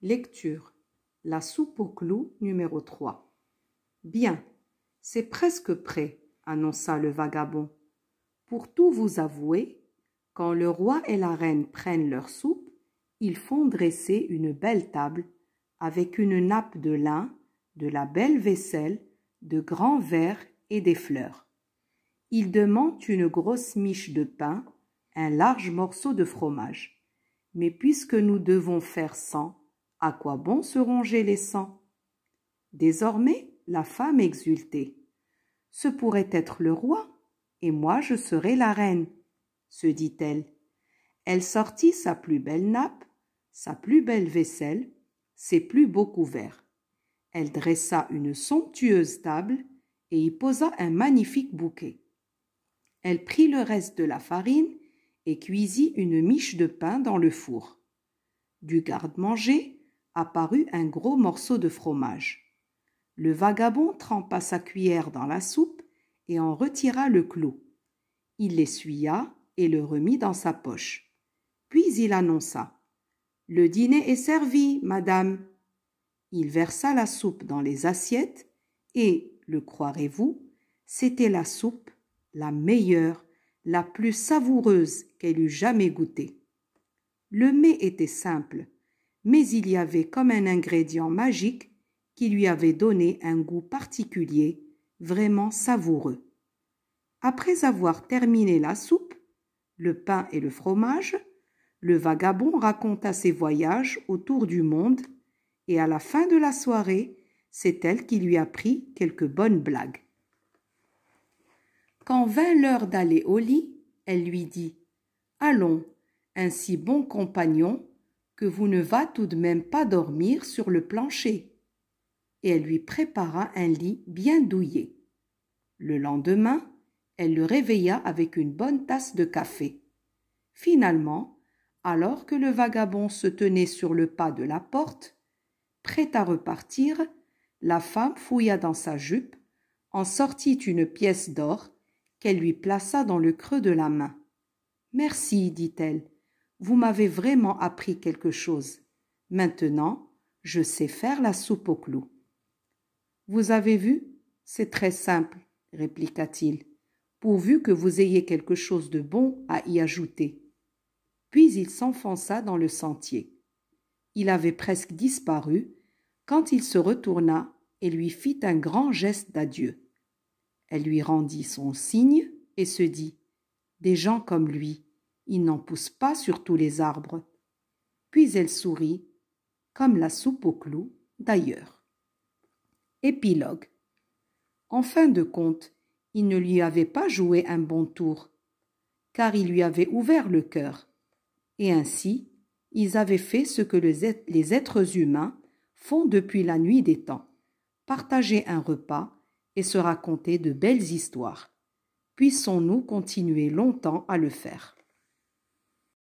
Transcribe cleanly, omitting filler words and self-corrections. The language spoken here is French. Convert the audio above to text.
Lecture. La soupe au clou numéro 3. Bien, c'est presque prêt, annonça le vagabond. Pour tout vous avouer, quand le roi et la reine prennent leur soupe, ils font dresser une belle table avec une nappe de lin, de la belle vaisselle, de grands verres et des fleurs. Ils demandent une grosse miche de pain, un large morceau de fromage. Mais puisque nous devons faire 100, à quoi bon se ronger les 100? Désormais, la femme exultait. Ce pourrait être le roi, et moi je serais la reine, se dit-elle. Elle sortit sa plus belle nappe, sa plus belle vaisselle, ses plus beaux couverts. Elle dressa une somptueuse table et y posa un magnifique bouquet. Elle prit le reste de la farine et cuisit une miche de pain dans le four. Du garde-manger apparut un gros morceau de fromage. Le vagabond trempa sa cuillère dans la soupe et en retira le clou. Il l'essuya et le remit dans sa poche. Puis il annonça: « Le dîner est servi, madame. » Il versa la soupe dans les assiettes et, le croirez-vous, c'était la soupe la meilleure, la plus savoureuse qu'elle eût jamais goûtée. Le mets était simple, mais il y avait comme un ingrédient magique qui lui avait donné un goût particulier, vraiment savoureux. Après avoir terminé la soupe, le pain et le fromage, le vagabond raconta ses voyages autour du monde et à la fin de la soirée, c'est elle qui lui apprit quelques bonnes blagues. Quand vint l'heure d'aller au lit, elle lui dit: « Allons, un si bon compagnon que vous ne va tout de même pas dormir sur le plancher. » Et elle lui prépara un lit bien douillet. Le lendemain, elle le réveilla avec une bonne tasse de café. Finalement, alors que le vagabond se tenait sur le pas de la porte, prêt à repartir, la femme fouilla dans sa jupe, en sortit une pièce d'or qu'elle lui plaça dans le creux de la main. « Merci, dit-elle, vous m'avez vraiment appris quelque chose. Maintenant, je sais faire la soupe au clou. » « Vous avez vu, c'est très simple, répliqua-t-il, pourvu que vous ayez quelque chose de bon à y ajouter. » Puis il s'enfonça dans le sentier. Il avait presque disparu quand il se retourna et lui fit un grand geste d'adieu. Elle lui rendit son signe et se dit: « Des gens comme lui, ils n'en poussent pas sur tous les arbres. » Puis elle sourit, comme la soupe au clou d'ailleurs. Épilogue. En fin de compte, il ne lui avait pas joué un bon tour, car il lui avait ouvert le cœur. Et ainsi, ils avaient fait ce que les êtres humains font depuis la nuit des temps: partager un repas et se raconter de belles histoires. Puissons-nous continuer longtemps à le faire.